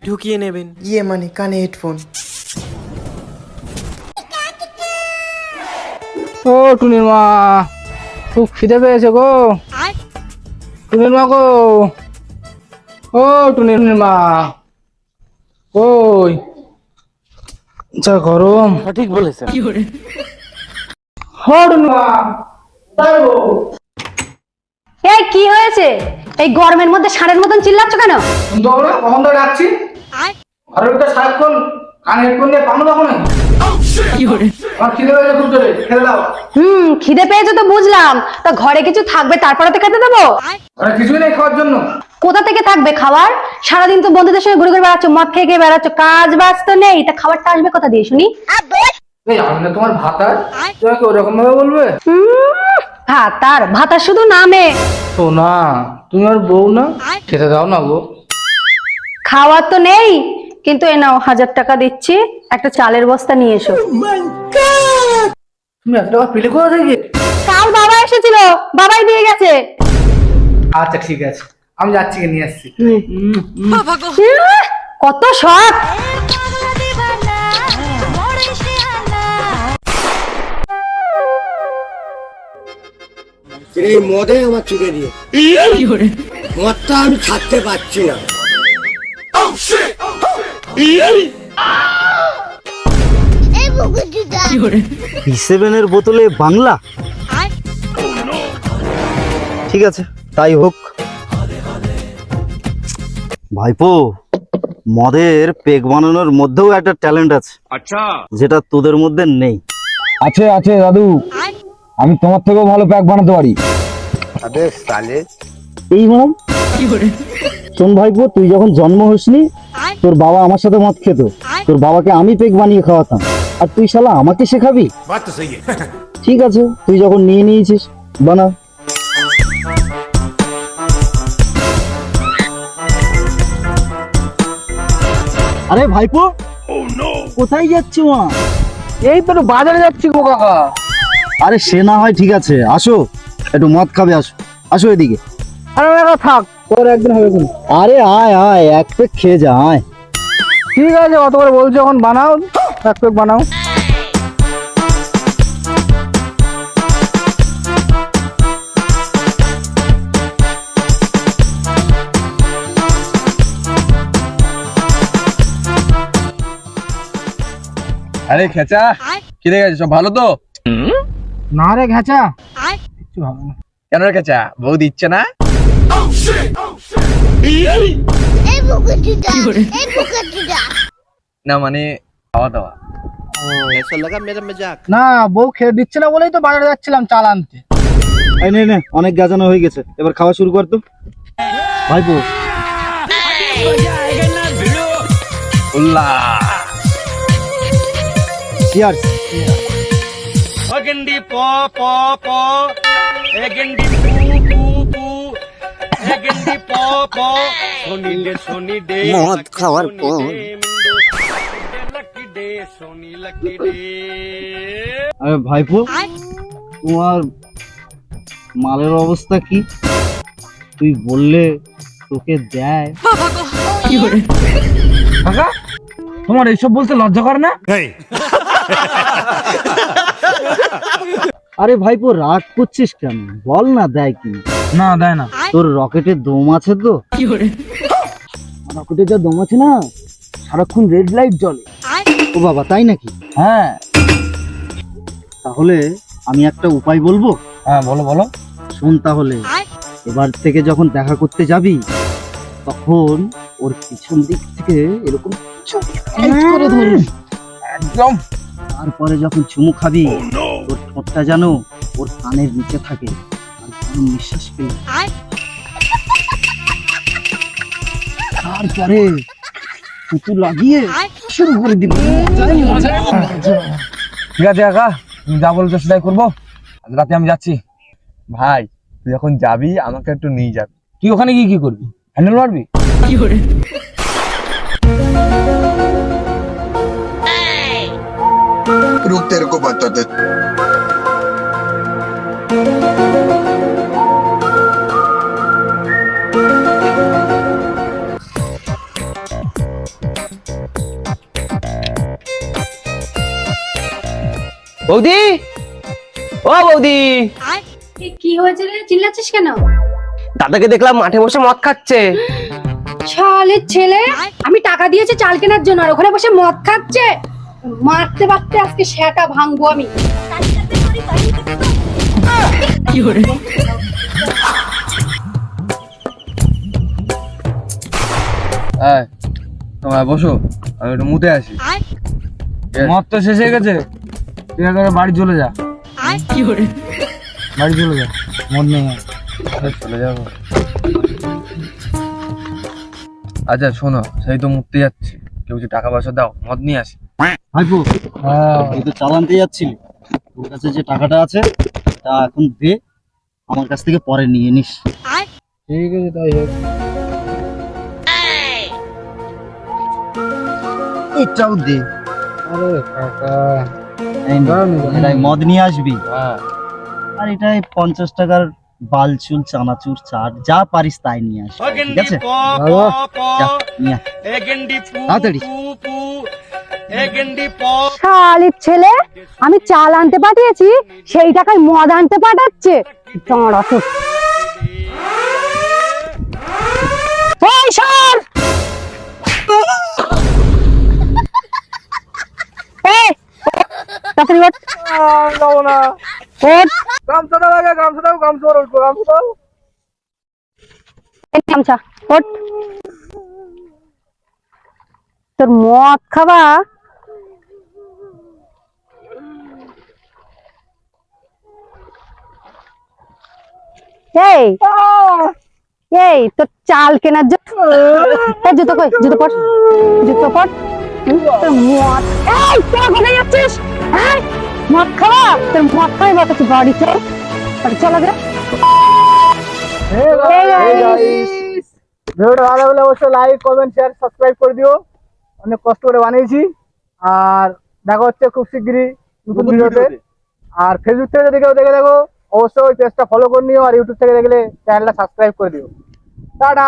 ঢুকিয়ে নেবেন। মানে কানে হেডফোন। ও টুনির মা, খুব খিদে পেয়েছে গো। টুনির মা গো, ও টুনির মা কই? যা গরম। সঠিক বলেছেন। ও টুনির মা, কোথায় গো? এই কি হয়েছে? এই গরমের মধ্যে ষাঁড়ের মতন চিল্লাচ্ছ কেন? কখন তো ডাকছি, আর ওইটা সারাক্ষণ কানে হেডফোন দিয়ে পানো তখন আমার খিদে পেয়েছে খুব জোরে, খেতে দাও। খিদে পেয়েছে তো বুঝলাম, তা ঘরে কিছু থাকবে তারপরে তো খেতে দেবো। আর কিছুই নেই খাওয়ার জন্য। কোথা থেকে থাকবে খাবার? সারাদিন তো বন্ধুদের সঙ্গে ঘুরে ঘুরে বেড়াচ্ছ, মদ খেয়ে খেয়ে বেড়াচ্ছ, কাজ বাজ তো নেই, তা খাবারটা আসবে কোথা দিয়ে শুনি? এই আমি না তোমার ভাতার, তোমাকে ওরকম ভাবে বলবে? ভাতার ভাতার শুধু নামে। সোনা, তুমি আর বউ না, খেতে দাও না গো। খাওয়ার তো নেই, কিন্তু এ নাও 1000 টাকা দিচ্ছি, একটা চালের বস্তা নিয়ে এসো। তুমি 1 টাকা পেলে কোথা থেকে? কাল বাবা এসেছিল, বাবাই দিয়ে গেছে। আচ্ছা ঠিক আছে, আমি যাচ্ছি, নিয়ে আসছি। কত শখ। এই মদে আমার চুকে দিয়ে মদটা আমি ছাড়তে পারছি না। B7-এর বোতলে বাংলা, ঠিক আছে তাই হোক। ভাইপো, মদের পেক বানানোর মধ্যেও একটা ট্যালেন্ট আছে, আচ্ছা, যেটা তোদের মধ্যে নেই। আছে আছে দাদু, আমি তোমার থেকেও ভালো প্যাক বানাতে পারি। এই ম্যাডাম, শোন ভাইপো, তুই যখন জন্ম হসনি তোর বাবা আমার সাথে মদ খেত, তোর বাবাকে আমি পেক বানিয়ে খাওয়াতাম, আর তুই শালা আমাকে শেখাবি? ঠিক আছে, তুই যখন নিয়ে নিয়েছিস বানা। আরে ভাইপো, কোথায় যাচ্ছি মা? এই তো বাজারে যাচ্ছি গো কাকা। আরে সে না হয় ঠিক আছে, আসো একটু মদ খাবে, আসো আসো এদিকে। আরে কাকা থাক, তোর একদিন হবে কোন। আরে আয় আয়, এক পেক খেয়ে যা, আয়। ঠিক আছে, অত করে বলছো যখন বানাও, এক পেক বানাও। আরে খেচা, কি রে গেছে, সব ভালো তো? না রে ঘেঁচা, কেন রে খেচা, বউ দিচ্ছে না? না মানে খাওয়া দাওয়া। না বউ খেয়ে দিচ্ছে না বলেই তো বাজারে যাচ্ছিলাম চাল আনতে। এই নে নে, অনেক গাজানো হয়ে গেছে, এবার খাওয়া শুরু কর তো ভাইপো। চিয়ার্স। অগেন্ডি প প প এগেন্ডি পু পু পু এগেন্ডি প প সোনি ডে মদ খাওয়ার পর লাকি ডে সোনি লাকি ডে। আরে ভাইপো, তোমার মালের অবস্থা কি? তুই বললে তোকে দেয়। কাকা, তোমার এইসব বলতে লজ্জা করে না? আরে ভাইপো, রাগ করছিস কেন? বল না দেয় কি? না দেয় না। তোর রকেটের দম আছে তো? রকেটের যা দম আছে না, সারাক্ষণ রেড লাইট জ্বলে। ও বাবা, তাই নাকি? হ্যাঁ। তাহলে আমি একটা উপায় বলবো। হ্যাঁ বলো বলো। শোন তাহলে, এবার থেকে যখন দেখা করতে যাবি তখন ওর পিছন দিক থেকে এরকম করে ধরবি একদম। তারপরে যখন চুমু খাবি ওর ঠোঁটটা যেন ওর কানের নিচে থাকে, আর গরম নিঃশ্বাস পেয়ে তারপরে থুতু লাগিয়ে শুরু করে দিবি। ঠিক আছে কাকা, তুমি যা বলছো সেটাই করবো। আজ রাতে আমি যাচ্ছি। ভাই, তুই যখন যাবি আমাকে একটু নিয়ে যাবি। তুই ওখানে গিয়ে কি করবি? হ্যান্ডেল মারবি? रुक तेरे को बताते। বৌদি, ও বৌদি, কি হয়েছে রে, চিল্লাচ্ছিস কেন? দাদাকে দেখলাম মাঠে বসে মদ খাচ্ছে। শালের ছেলে, আমি টাকা দিয়েছি চাল কেনার জন্য আর ওখানে বসে মদ খাচ্ছে। মারতে মারতে আজকে সেটা ভাঙবো আমি। তোমরা বসো, আমি একটু মুতে আসি। মদ তো শেষ হয়ে গেছে, তুই একেবারে বাড়ি চলে যা। বাড়ি চলে যা, মদ নেই আর। চলে যাবো। আচ্ছা শোনো, সেই তো মুততে যাচ্ছি, কেউ কিছু টাকা পয়সা দাও, মদ নিয়ে আসি। ভাইপো, হ্যাঁ, তুই তো চালানতে যাচ্ছিলি, তোর কাছে যে টাকাটা আছে তা এখন দে, আমার কাছ থেকে পরে নিয়ে নিস। ঠিক আছে তাই হোক। এটাও দে। আরে কাকা, এই নে, দাও নি, দাও নি। এটাই মদ নিয়ে আসবি। হ্যাঁ, আর এটাই 50 টাকার বালচুল, চানাচুর, চাট যা পারিস তাই নিয়ে আসবি, ও ঠিক গেন্ডি আছে? প বাবা। প যা, নিয়ে আয়। এ গেন্ডি পু তাড়াতাড়ি। পু পু এ গেন্ডি প শালের ছেলে, আমি চাল আনতে পাঠিয়েছি, সেই টাকায় মদ আনতে পাঠাচ্ছে। দাঁড়া তো। এই সর! এই, তাড়াতাড়ি ওঠ। যাবো না, ওঠ। গামছা দাও আগে, গামছা দাও, গামছা উঠবো, গামছা দাও। এই গামছা, ওঠ। তোর মদ খাবা এই এই তোর চাল কেনার জন্য এই জুতো কই, জুতো পর, জুতো পর। তোর মদ, এই তোরা কোথায় যাচ্ছিস? হ্যাঁ, মদ খাওয়া, তোর মদ খাই বাতাচ্ছে বাড়িতে। বাড়ি চলো গে। ভিডিওটা ভালো লাগলে অবশ্যই লাইক, কমেন্ট, শেয়ার, সাবস্ক্রাইব করে দিও। অনেক কষ্ট করে বানিয়েছি। আর দেখা হচ্ছে খুব শিগগিরই নতুন ভিডিওতে। আর ফেসবুক থেকে যদি কেউ দেখে দেখো, অবশ্যই পেজটা ফলো করে নিও। আর ইউটিউব থেকে দেখলে চ্যানেলটা সাবস্ক্রাইব করে দিও। টাটা।